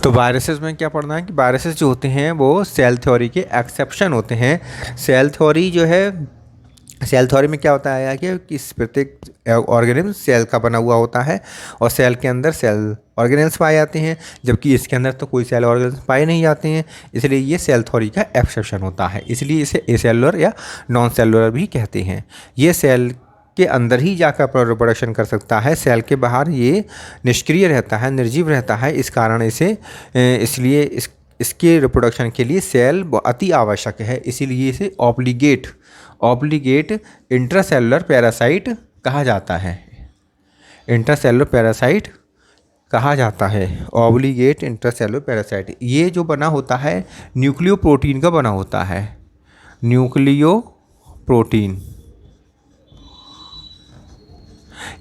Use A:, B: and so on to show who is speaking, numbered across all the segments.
A: तो वायरसेस में क्या पढ़ना है कि वायरसेस जो होते हैं वो सेल थ्योरी के एक्सेप्शन होते हैं। सेल थ्योरी जो है, सेल थ्योरी में क्या होता है कि इस प्रत्येक ऑर्गेनिज्म सेल का बना हुआ होता है और सेल के अंदर सेल ऑर्गेनेल्स पाए जाते हैं, जबकि इसके अंदर तो कोई सेल ऑर्गेनेल्स पाए नहीं जाते हैं। इसलिए ये सेल थ्योरी का एक्सेप्शन होता है, इसलिए इसे एसेलुलर या नॉन सेलुलर भी कहते हैं। ये सेल के अंदर ही जाकर रिप्रोडक्शन कर सकता है, सेल के बाहर ये निष्क्रिय रहता है, निर्जीव रहता है। इस कारण इसे इसलिए इसके रिप्रोडक्शन के लिए सेल अति आवश्यक है, इसीलिए इसे ऑब्लिगेट इंट्रासेलुलर पैरासाइट कहा जाता है। इंट्रासेलुलर पैरासाइट कहा जाता है, ऑब्लिगेट इंट्रासेलुलर पैरासाइट। ये जो बना होता है न्यूक्लियो प्रोटीन का बना होता है, न्यूक्लियो प्रोटीन।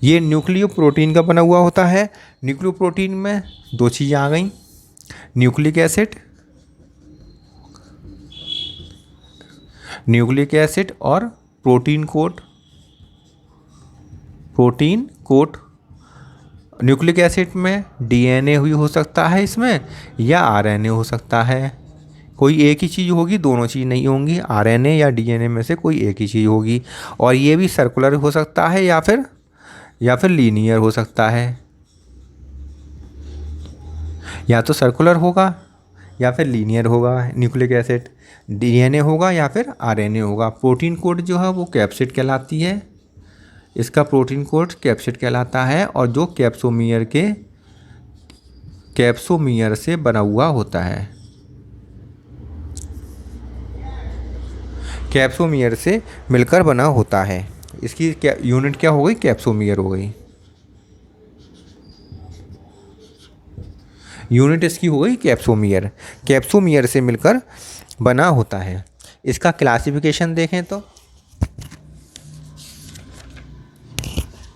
A: ये न्यूक्लियो प्रोटीन का बना हुआ होता है। न्यूक्लियो प्रोटीन में दो चीज़ें आ गई, न्यूक्लिक एसिड और प्रोटीन कोट। न्यूक्लिक एसिड में डीएनए हुई हो सकता है इसमें, या आरएनए हो सकता है। कोई एक ही चीज़ होगी, दोनों चीज़ नहीं होंगी, आरएनए या डीएनए में से कोई एक ही चीज़ होगी। और ये भी सर्कुलर हो सकता है या फिर लीनियर हो सकता है। या तो सर्कुलर होगा या फिर लीनियर होगा न्यूक्लिक एसिड, डीएनए होगा या फिर आरएनए होगा। प्रोटीन कोड जो है वो कैप्सिड कहलाती है, इसका प्रोटीन कोड कैप्सिड कहलाता है, और जो कैप्सोमियर से बना हुआ होता है, कैप्सोमियर से मिलकर बना होता है। इसकी क्या यूनिट क्या हो गई, कैप्सोमियर हो गई। यूनिट इसकी हो गई कैप्सोमियर, कैप्सोमियर से मिलकर बना होता है। इसका क्लासिफिकेशन देखें तो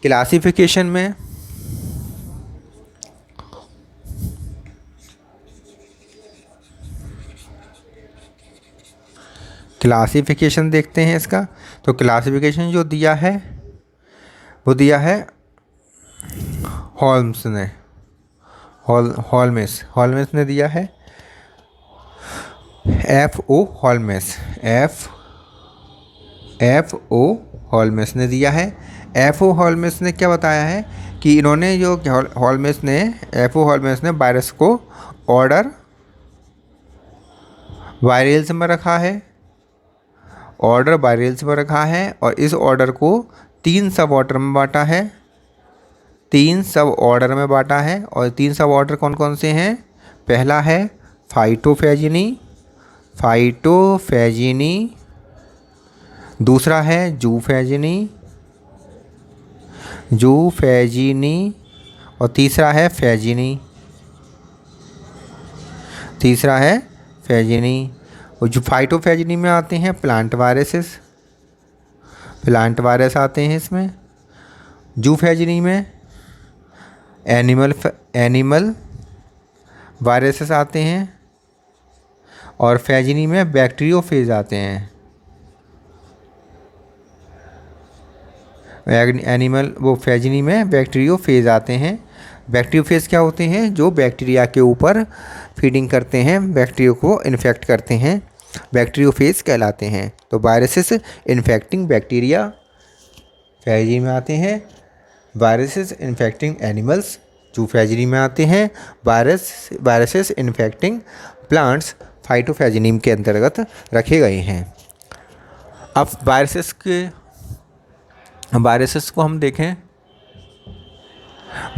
A: क्लासिफिकेशन में क्लासिफिकेशन देखते हैं इसका। तो क्लासिफिकेशन जो दिया है वो दिया है हॉल्मेस ने दिया है, एफ ओ हॉल्मेस ने दिया है। एफ.ओ. हॉल्मेस ने क्या बताया है कि इन्होंने जो एफ.ओ. हॉल्मेस ने वायरस को ऑर्डर वायरल्स में रखा है, और इस ऑर्डर को 3 सब ऑर्डर में बांटा है, और 3 सब ऑर्डर कौन कौन से हैं। पहला है फाइटोफैजिनी, दूसरा है जूफैजिनी, और तीसरा है फैजिनी। और जो फाइटोफैजिनी में आते हैं प्लांट वायरस आते हैं इसमें। जूफैजिनी में एनिमल वायरसेस आते हैं, और फैजिनी में बैक्टीरियोफेज आते हैं। फैजिनी में बैक्टीरियोफेज आते हैं। बैक्टीरियोफेज क्या होते हैं, जो बैक्टीरिया के ऊपर फीडिंग करते हैं, बैक्टीरिया को इन्फेक्ट करते हैं, बैक्टीरियोफेज कहलाते हैं। तो वायरसेस इन्फेक्टिंग बैक्टीरिया फैजिनी में आते हैं, वायरसेस इन्फेक्टिंग एनिमल्स जूफैजिनी में आते हैं, वायरसेस इन्फेक्टिंग प्लांट्स फाइटोफैजिनी के अंतर्गत रखे गए हैं। अब वायरसेस को हम देखें,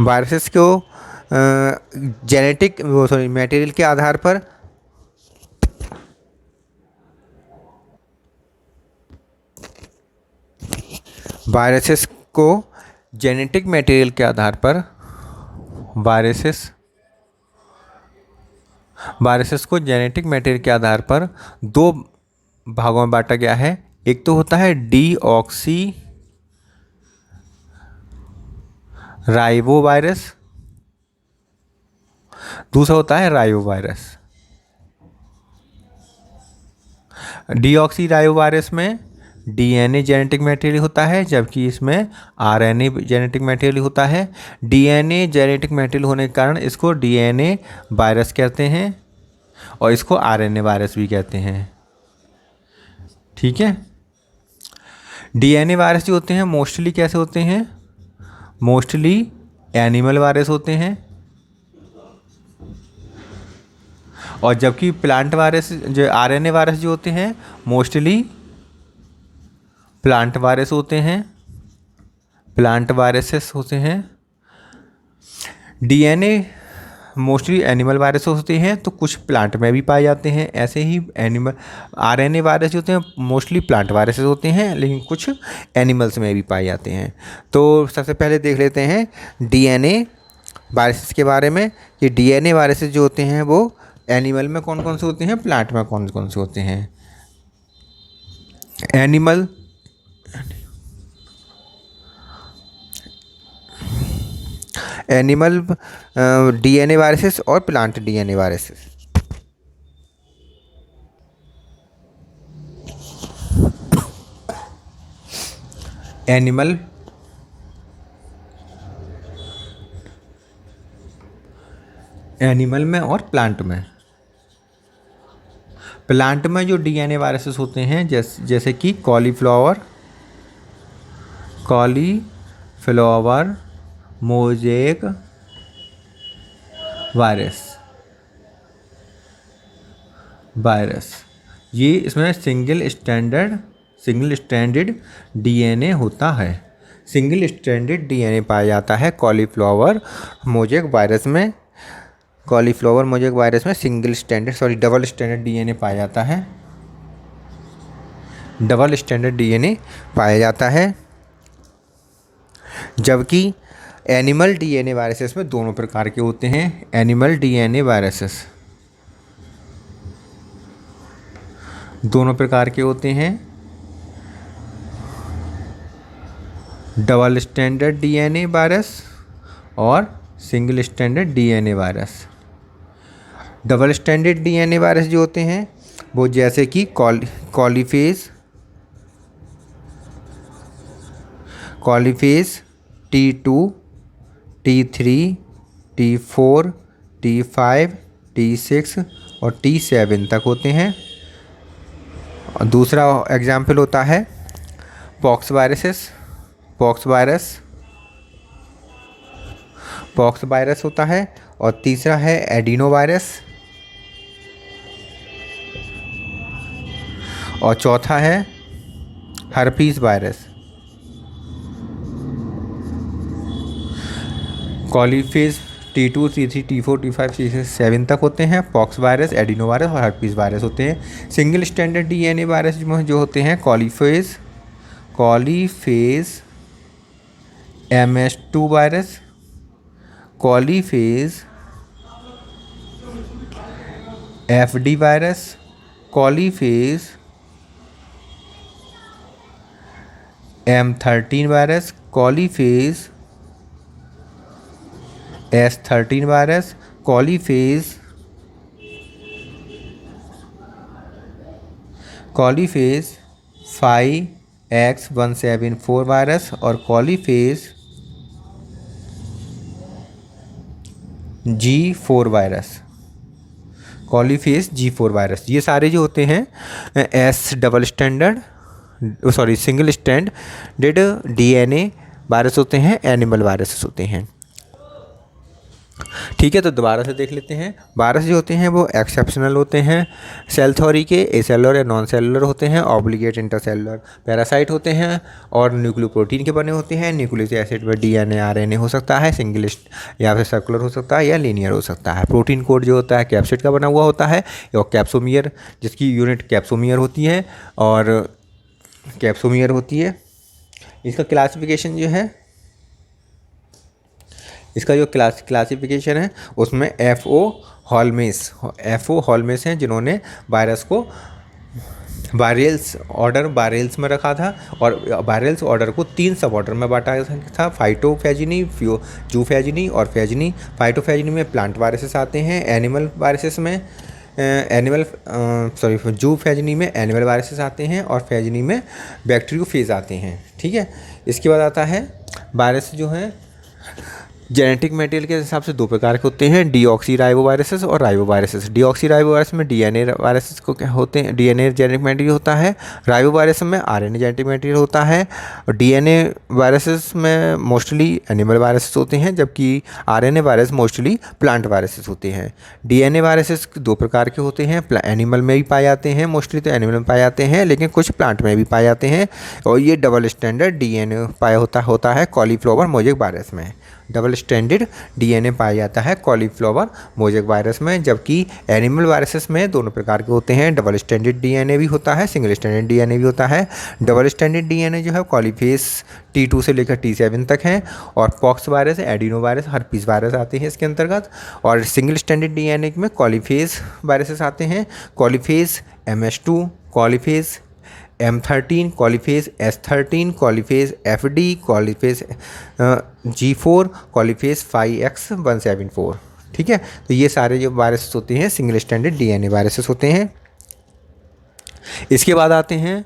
A: वायरसेस को मटेरियल के आधार पर जेनेटिक मटेरियल के आधार पर वायरसेस को जेनेटिक मटेरियल के आधार पर 2 भागों में बांटा गया है। एक तो होता है डीऑक्सी राइबो वायरस, दूसरा होता है ribo virus. Deoxy ribo virus में डीएनए जेनेटिक मटेरियल होता है, जबकि इसमें आरएनए जेनेटिक मटेरियल होता है। डीएनए जेनेटिक मटेरियल होने के कारण इसको डीएनए वायरस कहते हैं और इसको आरएनए वायरस भी कहते हैं। ठीक है। डीएनए वायरस जो होते हैं मोस्टली कैसे होते हैं? मोस्टली एनिमल वायरस होते हैं, और जबकि प्लांट वायरस जो आरएनए वायरस जो होते हैं मोस्टली प्लांट वायरस होते हैं, प्लांट वायरसेस होते हैं। डीएनए मोस्टली एनिमल वायरस होते हैं, तो कुछ प्लांट में भी पाए जाते हैं। ऐसे ही एनिमल आरएनए वायरस जो होते हैं मोस्टली प्लांट वायरसेस होते हैं, लेकिन कुछ एनिमल्स में भी पाए जाते हैं। तो सबसे पहले देख लेते हैं डीएनए वायरसेस के बारे में कि डीएनए वायरसेस जो होते हैं वो एनिमल में कौन कौन से होते हैं, प्लांट में कौन कौन से होते हैं। एनिमल डीएनए वायरसेस और प्लांट डीएनए वायरसेस। एनिमल में और प्लांट में। प्लांट में जो डीएनए वायरसेस होते हैं जैसे कि कॉलीफ्लावर मोज़ेक वायरस, ये इसमें सिंगल स्ट्रैंडेड डीएनए होता है। सिंगल स्ट्रैंडेड डीएनए पाया जाता है कॉलीफ्लावर मोज़ेक वायरस में। डबल स्ट्रैंडेड डीएनए पाया जाता है। डबल स्ट्रैंडेड डीएनए पाया जाता है, जबकि एनिमल डीएनए वायरसेस में दोनों प्रकार के होते हैं। एनिमल डीएनए वायरसेस दोनों प्रकार के होते हैं, डबल स्ट्रैंडेड डीएनए वायरस और single stranded DNA virus. Double stranded DNA virus जो होते हैं वो जैसे कि कॉलीफेज T2, T3, T4, T5, T6 और T7 तक होते हैं। और दूसरा एग्जाम्पल होता है पॉक्स वायरस होता है। और तीसरा है एडिनो वायरस, और चौथा है herpes virus. कॉलीफेज T2, T3, T4, T5, T6, 7 तक होते हैं। पॉक्स वायरस, एडिनो वायरस और हर्पीस वायरस होते हैं। सिंगल स्टैंडर्ड डीएनए वायरस जो होते हैं coliphage MS2 virus, coliphage FD virus, coliphage M13 virus, coliphage S13 virus, coliphage 5X174 virus और कॉलीफेज G4 वायरस। ये सारे जो होते हैं सिंगल स्टैंडर्ड डीएनए वायरस होते हैं, एनिमल वायरसेस होते हैं। ठीक है, तो दोबारा से देख लेते हैं। वायरस जो होते हैं वो एक्सेप्शनल होते हैं, सेल थ्योरी के एसेलुलर या नॉन सेलुलर होते हैं, ऑब्लिगेट इंटरसेलुलर पैरासाइट होते हैं और न्यूक्लियोप्रोटीन के बने होते हैं। न्यूक्लिक एसिड में डीएनए आरएनए हो सकता है, सिंगल या फिर सर्कुलर हो सकता है या लीनियर हो सकता है। प्रोटीन कोड जो होता है कैप्सिड का बना हुआ होता है और कैप्सोमियर, जिसकी यूनिट कैप्सोमियर होती है इसका क्लासिफिकेशन जो है, इसका जो क्लासिफिकेशन है उसमें FO हॉलमेस हैं, जिन्होंने वायरस को बायरेल्स में रखा था और बायरेल्स ऑर्डर को 3 सब ऑर्डर में बांटा था, फाइटोफैजिनी, जूफैजिनी और फैजिनी। फाइटोफैजिनी में प्लांट वायरसेस आते हैं, एनिमल वायरसेस में एनिमल जू फेजनी में एनिमल वायरसेस आते हैं और फेजनी में बैक्टीरियोफेज आते हैं। ठीक है, इसके बाद आता है वायरस जो है जेनेटिक मटेरियल के हिसाब से दो प्रकार के होते हैं, डीऑक्सी राइबो वायरसेस और ribo viruses. Deoxy ribo virus में डीएनए वायरसेस को क्या होते हैं, डीएनए जेनेटिक मटेरियल होता है। राइबो वायरस में आरएनए जेनेटिक मटेरियल होता है। और डीएनए वायरसेस में मोस्टली एनिमल वायरसेस होते हैं, जबकि RNA virus mostly plant viruses होते हैं। डीएनए वायरसेस दो प्रकार के होते हैं, एनिमल में भी पाए जाते हैं, मोस्टली तो एनिमल में पाए जाते हैं, लेकिन कुछ प्लांट में भी पाए जाते हैं। और ये डबल स्टैंडर्ड डीएनए पाया होता है कॉलीफ्लावर मोजेक वायरस में। डबल स्टैंडर्ड डीएनए पाया जाता है कॉलीफ्लावर मोजेक वायरस में, जबकि एनिमल वायरसेस में दोनों प्रकार के होते हैं, डबल स्टैंडर्ड डीएनए भी होता है, सिंगल स्टैंडर्ड डीएनए भी होता है। डबल स्टैंडर्ड डीएनए जो है कॉलीफेस T2 से लेकर T7 तक है, और pox virus, adeno virus, herpes virus आते हैं इसके अंतर्गत। और सिंगल स्टैंडर्ड डीएनए में कॉलीफेस वायरसेस आते हैं, कॉलीफेस MS2, कॉलीफेस M13, कॉलीफेज S13, कॉलीफेज FD, कॉलीफेज G4, कॉलीफेज 5X174। ठीक है, तो ये सारे जो वायरसेस होते हैं सिंगल स्टैंडर्ड डीएनए वायरसेस होते हैं। इसके बाद आते हैं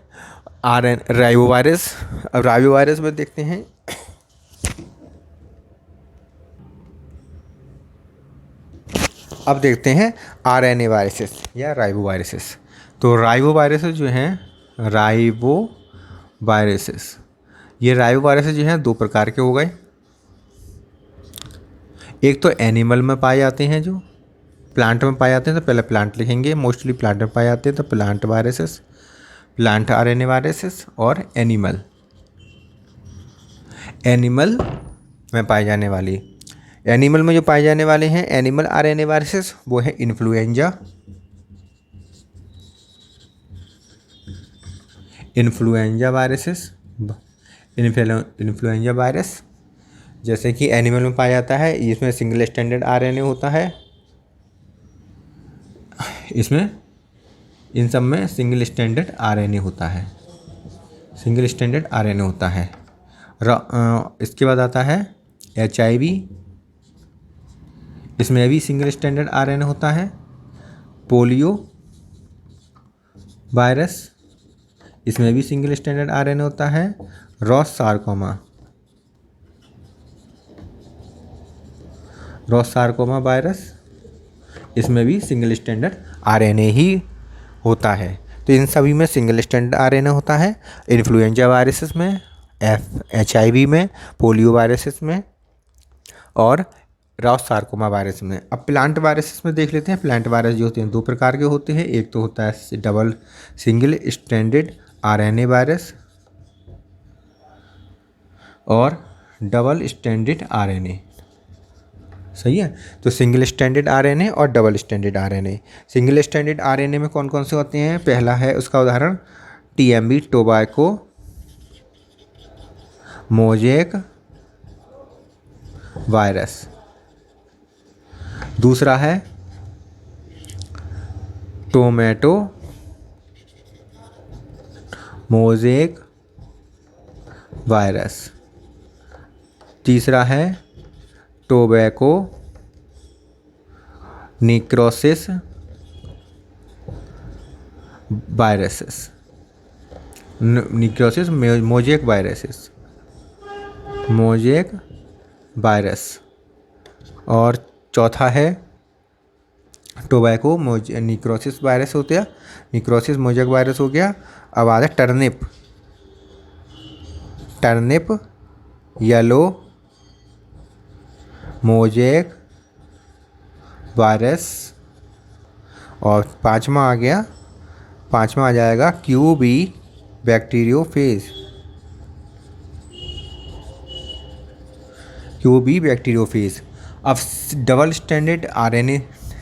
A: राइबो वायरस। अब राइबो वायरस में देखते हैं, अब देखते हैं आरएनए वायरसेस या राइबो वायरसेस। तो राइबो वायरसेस जो हैं, राइबो वायरसेस, ये राइबो वायरसेस जो हैं दो प्रकार के हो गए। एक तो एनिमल में पाए जाते हैं, जो प्लांट में पाए जाते हैं, तो पहले प्लांट लिखेंगे, मोस्टली प्लांट में पाए जाते हैं, तो plant viruses, plant RNA viruses. और एनिमल में पाए जाने वाली, एनिमल में जो पाए जाने वाले हैं एनिमल आरएनए वायरसेस, वो है इन्फ्लुएंजा वायरसेस, इन्फ्लुएंजा वायरस, जैसे कि एनिमल में पाया जाता है। इसमें सिंगल स्टैंडर्ड आरएनए होता है, इसमें इन सब में सिंगल स्टैंडर्ड आरएनए होता है, सिंगल स्टैंडर्ड आरएनए होता है। इसके बाद आता है HIV, इसमें भी सिंगल स्टैंडर्ड आरएनए होता है। पोलियो वायरस, इसमें भी सिंगल स्टैंडर्ड आरएनए होता है। रॉस सार्कोमा वायरस, इसमें भी सिंगल स्टैंडर्ड आरएनए ही होता है। तो इन सभी में सिंगल स्टैंडर्ड आरएनए होता है, इन्फ्लुएंजा वायरसेस में, HIV में, पोलियो वायरसेस में और रॉस सार्कोमा वायरस में। अब प्लांट वायरसेस में देख लेते हैं। प्लांट वायरस जो होते हैं दो प्रकार के होते हैं, एक तो होता है double single standard RNA virus और डबल स्टैंडर्ड आरएनए। सही है, तो सिंगल स्टैंडर्ड आरएनए और double standard RNA. Single standard RNA में कौन कौन से होते हैं, पहला है उसका उदाहरण TMB टोबैको मोजेक वायरस। दूसरा है टोमेटो मोजेक वायरस। तीसरा है tobacco necrosis viruses, necrosis mosaic virus. और चौथा है टोबैको निक्रोसिस वायरस हो गया, निक्रोसिस मोजेक वायरस हो गया। अब आ जाए टर्निप येलो मोजेक वायरस। और पांचवा आ जाएगा QB बैक्टीरियोफेज। अब डबल स्टैंडर्ड आरएनए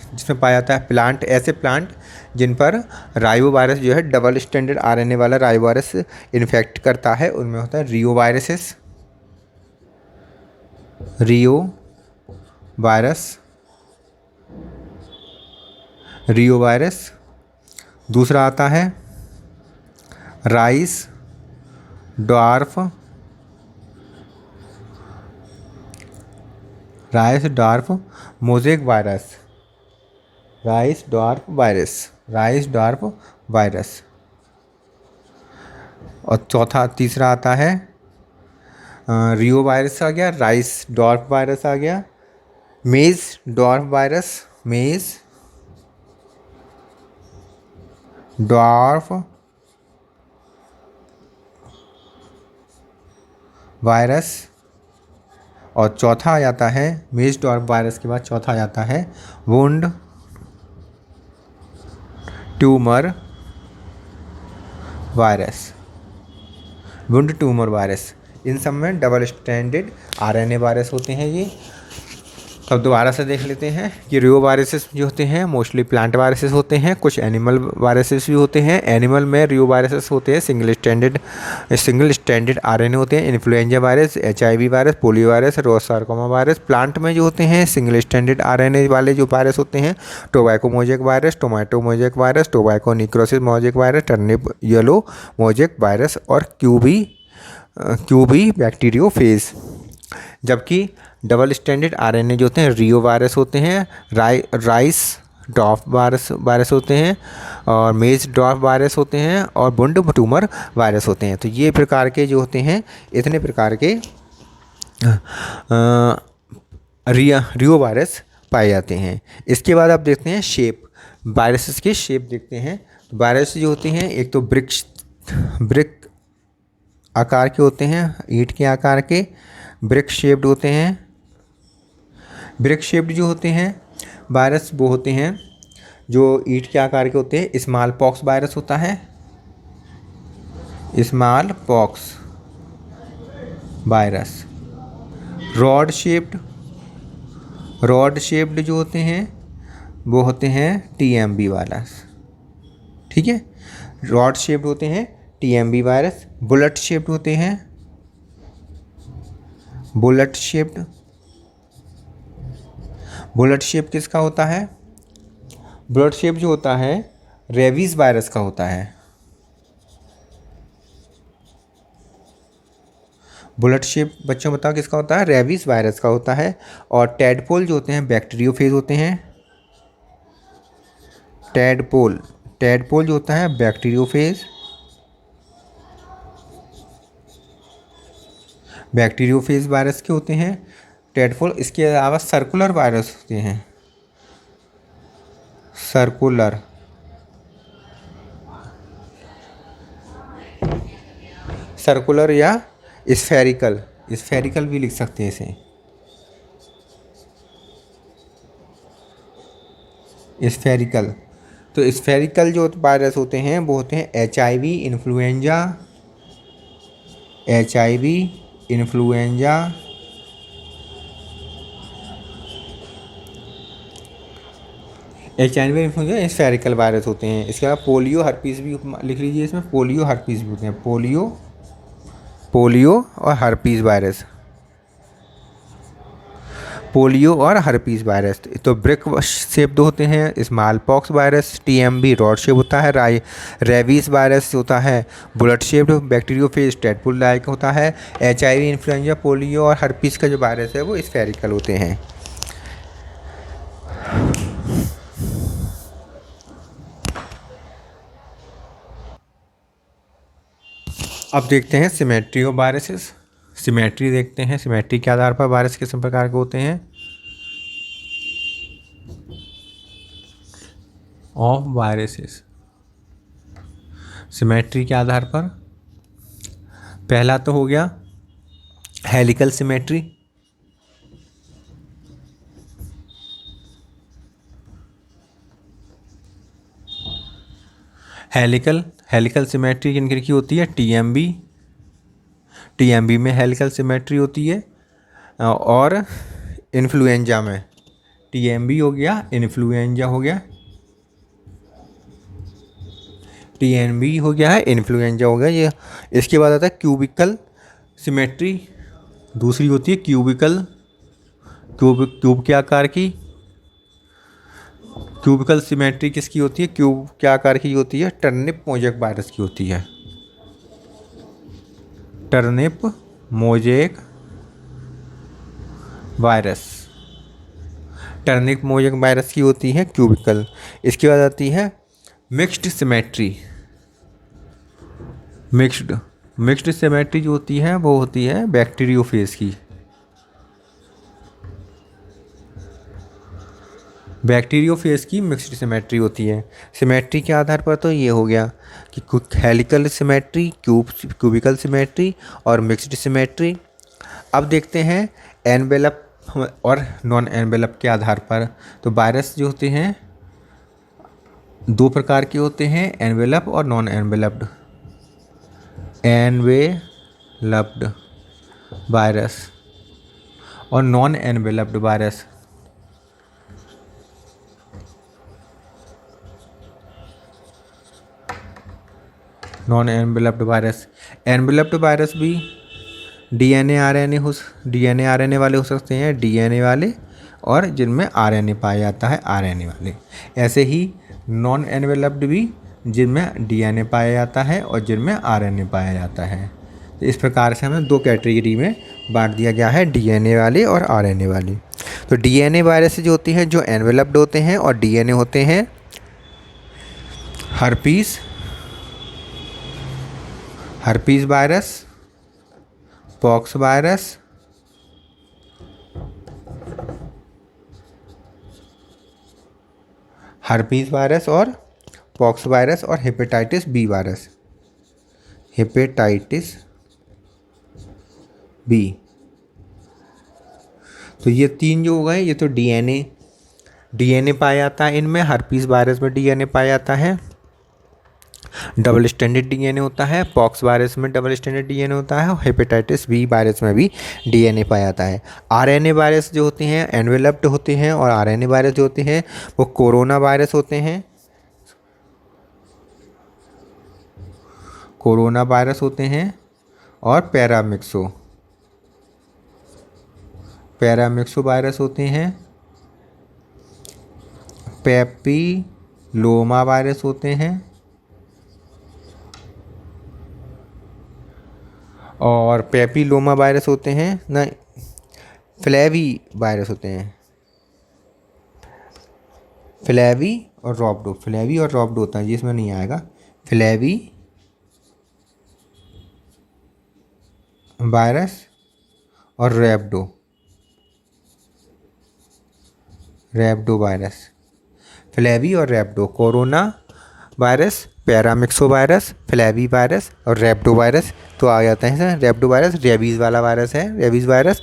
A: जिसमें पाया जाता है प्लांट, ऐसे प्लांट जिन पर राइबो वायरस जो है डबल स्टैंडर्ड आरएनए वाला राइबो वायरस इन्फेक्ट करता है, उनमें होता है रियो वायरस। दूसरा आता है rice dwarf mosaic virus. Rice dwarf virus, rice dwarf virus. और चौथा तीसरा आता है रियो वायरस आ गया, राइस डॉर्फ वायरस आ गया, मेज डॉर्फ वायरस, मेज डॉर्फ वायरस। और चौथा आ जाता है मेज डॉर्फ वायरस के बाद चौथा आ जाता है wound tumour virus, wound tumour virus. इन सब में डबल स्ट्रैंडेड आरएनए वायरस होते हैं ये। अब दोबारा से देख लेते हैं कि रियो वायरसेस जो होते हैं मोस्टली प्लांट वायरसेस होते हैं, कुछ एनिमल वायरसेस भी होते हैं। एनिमल में रियो वायरसेस होते हैं सिंगल स्टैंडर्ड आरएनए होते हैं। Influenza virus, HIV virus, polio virus, rosarcoma virus. Plant में जो होते हैं सिंगल स्टैंडर्ड आरएनए वाले जो वायरस होते हैं tobacco mosaic virus, tomato mosaic virus, tobacco necrosis mosaic virus, turnip yellow mosaic virus और क्यूबी बैक्टीरियोफेज। जबकि डबल स्टैंडर्ड आरएनए जो होते हैं रियो वायरस होते हैं, राइस डॉर्फ वायरस होते हैं और मेज डॉर्फ वायरस होते हैं और वुंड ट्यूमर वायरस होते हैं। तो ये प्रकार के जो होते हैं इतने प्रकार के रियो वायरस पाए जाते हैं। इसके बाद आप देखते हैं शेप, वायरसेस के शेप देखते हैं। तो वायरस जो होते हैं एक तो ब्रिक आकार के होते हैं, ईंट के आकार के ब्रिक शेप्ड होते हैं। ब्रिक शेप्ड जो होते हैं वायरस वो होते हैं जो ईंट के आकार के होते हैं। स्मॉल पॉक्स वायरस होता है, small pox virus. Rod shaped जो होते हैं वो होते हैं टीएमबी वायरस, ठीक है। रॉड शेप्ड होते हैं टीएमबी वायरस। बुलेट शेप्ड होते हैं, बुलेट शेप किसका होता है? बुलेट शेप जो होता है रेबीज वायरस का होता है। बुलेट शेप बच्चों बताओ किसका होता है? रेबीज वायरस का होता है। और टैडपोल जो होते हैं बैक्टीरियोफेज होते हैं। टैडपोल जो होता है बैक्टीरियोफेज वायरस के होते हैं टैडपोल। इसके अलावा सर्कुलर वायरस होते हैं, सर्कुलर या स्फेरिकल भी लिख सकते हैं इसे, स्फेरिकल। तो स्फेरिकल जो वायरस होते हैं वो होते हैं एचआईवी इन्फ्लुएंजा, स्फेरिकल वायरस होते हैं। इसके अलावा पोलियो हर्पीस भी लिख लीजिए इसमें, पोलियो हर्पीस भी होते हैं। पोलियो और हर्पीस वायरस, पोलियो और हर्पीस वायरस। तो ब्रिक शेप्ड होते हैं small pox virus, TMV rod shape होता है, रेबीज वायरस होता है bullet shaped bacteriophage tadpole like होता है। एचआईवी इन्फ्लुएंजा पोलियो और हर्पीस का जो वायरस है वो स्फेरिकल होते हैं। अब देखते हैं सिमेट्री ऑफ वायरसेस। सिमेट्री देखते हैं, सिमेट्री के आधार पर वायरस किस प्रकार के होते हैं। ऑफ वायरसेस सिमेट्री के आधार पर पहला तो हो गया हेलिकल सिमेट्री। हेलिकल सिमेट्री किन की होती है? टीएमबी में हेलिकल सिमेट्री होती है। और इन्फ्लुएंजा में टीएमबी हो गया, इन्फ्लुएंजा हो गया, टीएमबी हो गया है, इन्फ्लुएंजा हो गया ये। इसके बाद आता है क्यूबिकल सिमेट्री, दूसरी होती है क्यूब के आकार की। क्यूबिकल सिमेट्री किसकी होती है? क्यूब के आकार की होती है टर्निप मोजेक वायरस की होती है। Turnip mosaic virus, turnip mosaic virus की होती है क्यूबिकल। इसके बाद आती है मिक्स्ड सिमेट्री। मिक्स्ड सिमेट्री जो होती है वो होती है बैक्टीरियोफेज की। बैक्टीरियोफेज की मिक्स्ड सिमेट्री होती है। सिमेट्री के आधार पर तो ये हो गया कि हेलिकल सिमेट्री, क्यूबिकल सिमेट्री और मिक्स्ड सिमेट्री। अब देखते हैं एनवेलप और नॉन एनवेलप के आधार पर। तो वायरस जो होते हैं दो प्रकार के होते हैं, एनवेलप और नॉन एनवेलप्ड। एनवेलप्ड वायरस और non enveloped virus. Non enveloped virus, enveloped virus भी डीएनए आरएनए वाले हो सकते हैं, डीएनए वाले, और जिनमें आरएनए पाया जाता है, आरएनए वाले। ऐसे ही नॉन एनवेलप्ड भी जिनमें डीएनए पाया जाता है और जिनमें आरएनए पाया जाता है। तो इस प्रकार से हमें दो कैटेगरी में बांट दिया गया है, डीएनए वाले और आरएनए वाले। तो डीएनए वायरस जो होती हैं जो एनवेलप्ड होते हैं और डीएनए होते हैं herpes virus, pox virus, herpes virus और पॉक्स वायरस और hepatitis B virus. Hepatitis B. तो ये तीन जो हो गए, ये तो डीएनए पाया जाता है इनमें। हर्पीस वायरस में डीएनए पाया जाता है, डबल स्टैंडर्ड डीएनए होता है। पॉक्स वायरस में डबल स्टैंडर्ड डीएनए होता है और हेपेटाइटिस बी वायरस में भी डीएनए पाया जाता है। आरएनए वायरस जो होते हैं एनवेलप्ड होते हैं और आरएनए वायरस जो होते हैं वो कोरोना वायरस होते हैं। कोरोना वायरस होते हैं और पैरामिक्सो वायरस होते हैं। पेपिलोमा वायरस होते हैं और पेपिलोमा वायरस होते हैं ना, फ्लैवी वायरस होते हैं। फ्लैवी और रॉब्डो होता है, जिसमें नहीं आएगा। फ्लैवी वायरस और रैब्डो वायरस। फ्लैवी और rhabdo, corona virus, paramyxo virus, flavi virus और रैब्डो वायरस। तो आ जाता है सर रैब्डो वायरस रेबीज़ वाला वायरस है, रेबीज़ वायरस,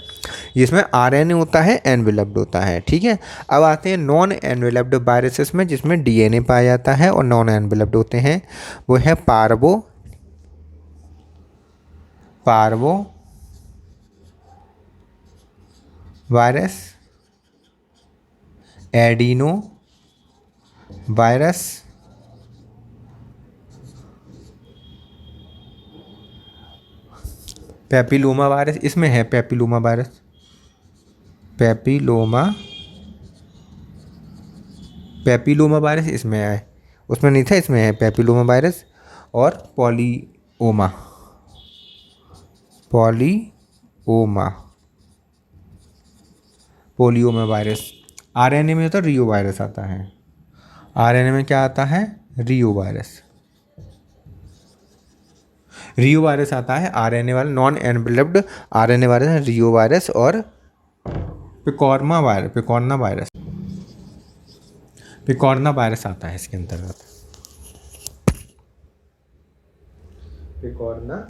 A: जिसमें आरएनए होता है, एनवेलप्ड होता है। ठीक है। अब आते हैं नॉन एनवेलप्ड वायरसेस में, जिसमें डीएनए पाया जाता है और नॉन एनवेलप्ड होते हैं। वो है parvo virus, adeno virus, papilloma virus. इसमें है पेपिलोमा वायरस, पेपिलोमा वायरस इसमें है, उसमें नहीं था, इसमें है पेपिलोमा वायरस। और पोलियोमा वायरस। आरएनए में तो रियो वायरस आता है। आरएनए में क्या आता है? रियो वायरस आता है। आरएनए वाला नॉन एनवेलप्ड आरएनए वायरस है रियो वायरस और पिकॉर्ना वायरस आता है इसके अंतर्गत। पिकॉर्ना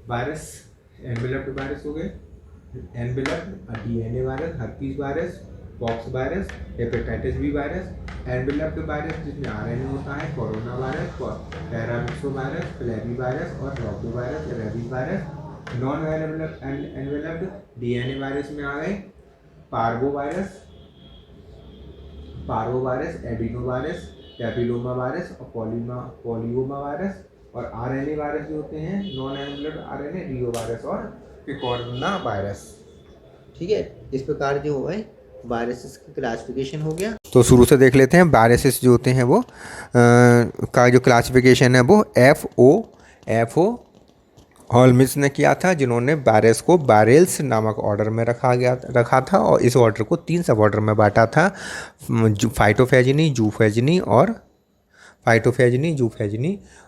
A: वायरस एनवेलप्ड वायरस हो गए। Enveloped DNA virus, herpes virus, pox virus, hepatitis B virus. Enveloped virus जिसमें आरएनए होता है, corona virus, paramyxo virus, flavi virus और rhabdo virus, rabies virus. Non enveloped DNA virus में आ गए parvo virus, adeno virus, papilloma virus और polyoma virus. और RNA virus जो होते हैं non enveloped RNA, reo virus और पिकॉर्ना वायरस। ठीक है। इस प्रकार जो हो गए वायरसेस की क्लासिफिकेशन हो गया। तो शुरू से देख लेते हैं। वायरसेस जो होते हैं वो का जो क्लासिफिकेशन है वो FO हॉलमिस ने किया था, जिन्होंने वायरस को बारेल्स नामक ऑर्डर में रखा था और इस ऑर्डर को 3 सब ऑर्डर में बांटा था, फाइटोफेजिनी, जूफेजिनी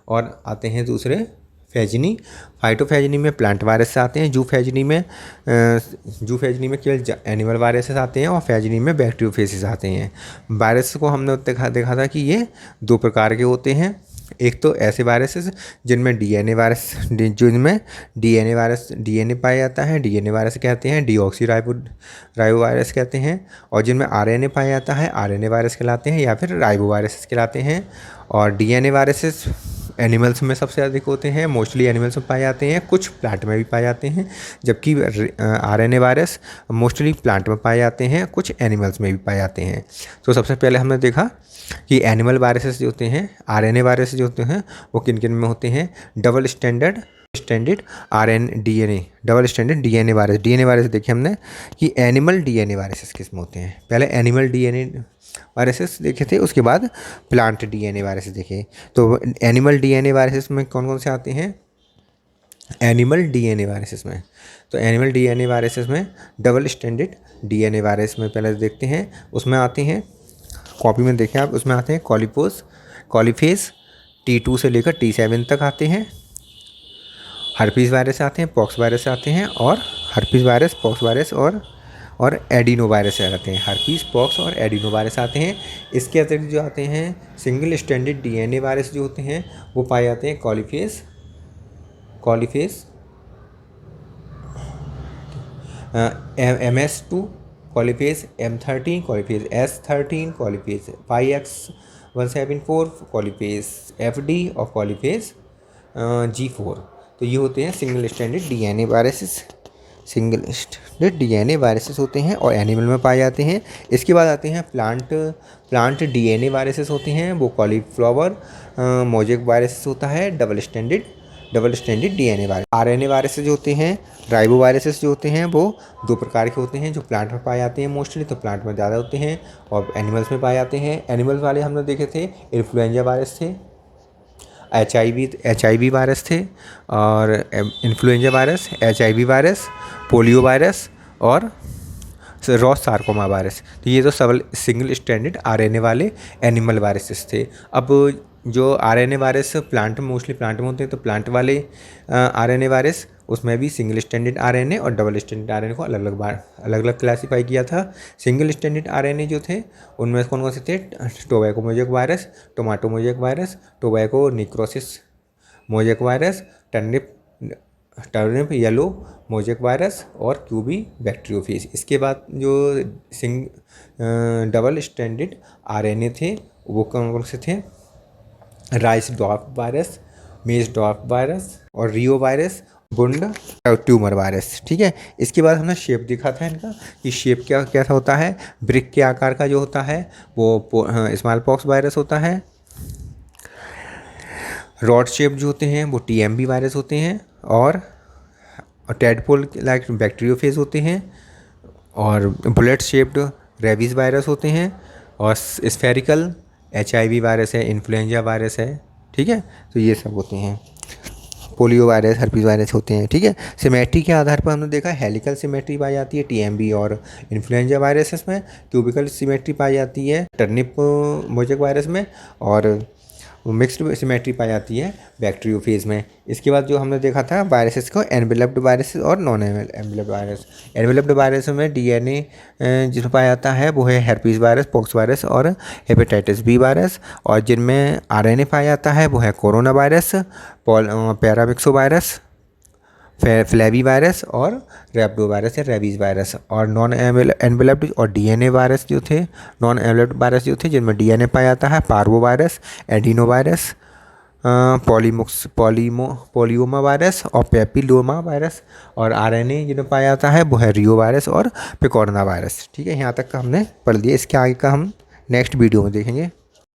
A: और आते हैं दूसरे फेजिनी। फाइटोफेजिनी में प्लांट वायरस से आते हैं, जूफेजिनी में केवल एनिमल वायरसेस आते हैं और फेजिनी में बैक्टीरियोफेजिस आते हैं। वायरस को हमने देखा था कि ये 2 प्रकार के होते हैं। एक तो ऐसे वायरसेस जिनमें डीएनए पाया जाता है, डीएनए वायरस कहते हैं, डीऑक्सी राइबो वायरस कहते हैं, और जिनमें आरएनए पाया जाता है, आरएनए वायरस कहलाते हैं या फिर राइबो वायरस कहलाते हैं। और डीएनए वायरसेस एनिमल्स में सबसे अधिक होते हैं, मोस्टली एनिमल्स में पाए जाते हैं, कुछ प्लांट में भी पाए जाते हैं, जबकि आरएनए वायरस मोस्टली प्लांट में पाए जाते हैं, कुछ एनिमल्स में भी पाए जाते हैं। तो सबसे पहले हमने देखा कि एनिमल वायरसेस जो होते हैं, आरएनए वायरस जो होते हैं, वो किन किन में होते हैं। डबल स्टैंडर्ड डीएनए वायरस देखे हमने कि एनिमल डीएनए वायरसेस किस में होते हैं। पहले एनिमल डीएनए वायरसेस देखे थे, उसके बाद प्लांट डीएनए वायरसेस देखे। तो एनिमल डीएनए वायरसेस में कौन कौन से आते हैं। एनिमल डीएनए वायरसेस में डबल स्टैंडर्ड डीएनए वायरस में पहले देखते हैं, उसमें आते हैं, कॉपी में देखें आप, उसमें आते हैं कॉलीफेज T2 से लेकर T7 तक आते हैं। हर्पीज़ वायरस आते हैं, पॉक्स वायरस आते हैं, और हर्पीज़ वायरस, पॉक्स वायरस और एडिनो वायरस आते हैं। हर्पीज़, पॉक्स और एडिनो वायरस आते हैं। इसके अतिरिक्त जो आते हैं सिंगल स्टैंडर्ड डीएनए वायरस जो होते हैं, वो पाए जाते हैं coliphage MS2, कॉलीफेज M13, कॉलीफेज S13, कॉलीफेज 5X174, कॉलीफेज FD और कॉलीफेज G4। तो ये होते हैं सिंगल स्टैंडर्ड डीएनए वायरसेस होते हैं और एनिमल में पाए जाते हैं। इसके बाद आते हैं प्लांट डीएनए वायरसेस होते हैं, वो कॉलीफ्लावर मोजेक वायरस होता है, double standard DNA virus. RNA viruses जो होते हैं, राइबो वायरसेस जो होते हैं, वो 2 प्रकार के होते हैं, जो प्लांट में पाए जाते हैं मोस्टली, तो प्लांट में ज़्यादा होते हैं, और एनिमल्स में पाए जाते हैं। एनिमल्स वाले हमने देखे थे, इन्फ्लुएंजा वायरस थे, HIV वायरस थे, और influenza virus, HIV virus, polio virus और रॉस सार्कोमा वायरस। तो ये तो सब सिंगल स्टैंडर्ड आरएनए वाले एनिमल वायरसेस थे। अब जो आरएनए वायरस मोस्टली प्लांट में होते हैं, तो प्लांट वाले आरएनए वायरस, उसमें भी सिंगल स्टैंडर्ड आरएनए और डबल स्टैंडर्ड आरएनए को अलग अलग क्लासीफाई किया था। सिंगल स्टैंडर्ड आरएनए जो थे, उनमें कौन कौन से थे। Tobacco mosaic virus, tomato mosaic virus, tobacco necrosis mosaic virus, turnip yellow mosaic virus और क्यूबी बैक्टीरियोफेज। इसके बाद जो डबल स्टैंडर्ड आरएनए थे, वो कौन कौन से थे। राइस डॉर्फ वायरस, मेज डॉर्फ वायरस और रियो वायरस, बुंड ट्यूमर वायरस। ठीक है। इसके बाद हमने शेप देखा था इनका कि शेप क्या होता है। ब्रिक के आकार का जो होता है वो स्मॉल पॉक्स वायरस होता है। रॉड शेप जो होते हैं वो TMB वायरस होते हैं, और टेडपोल लाइक बैक्टीरियोफेज होते हैं, और बुलेट शेप्ड रेबीज़ वायरस होते हैं, और स्फेरिकल HIV वायरस है, इन्फ्लुएंजा वायरस है। ठीक है। तो ये सब होते हैं। पोलियो वायरस, हर्पीज़ वायरस होते हैं। ठीक है। सिमेट्री के आधार पर हमने देखा हेलिकल सिमेट्री पाई जाती है TMB और इन्फ्लुएंजा वायरसेस में, क्यूबिकल सिमेट्री पाई जाती है टर्निप मोजेक वायरस में, और मिक्स्ड सिमेट्री पाई जाती है बैक्टीरियोफेज में। इसके बाद जो हमने देखा था वायरसेस को, एनवेलप्ड वायरसेस और non enveloped virus. Enveloped virus में DNA जिसमें पाया जाता है वो है हर्पीज़ वायरस, पॉक्स वायरस और हेपेटाइटिस B वायरस, और जिनमें RNA पाया जाता है वो है corona virus, paramyxo virus, flavi virus और रैप्डो वायरस या रेबीज़ वायरस। और नॉन एनवेलप्ड और DNA वायरस जो थे, नॉन एनवेलप्ड वायरस जो थे जिनमें DNA पाया जाता है, parvo virus, adeno virus, polyoma virus और पेपिलोमा वायरस, और RNA जिनमें पाया जाता है वो है रियो वायरस और पिकोरना वायरस। ठीक है। यहाँ तक का हमने पढ़ लिया। इसके आगे का हम नेक्स्ट वीडियो में देखेंगे।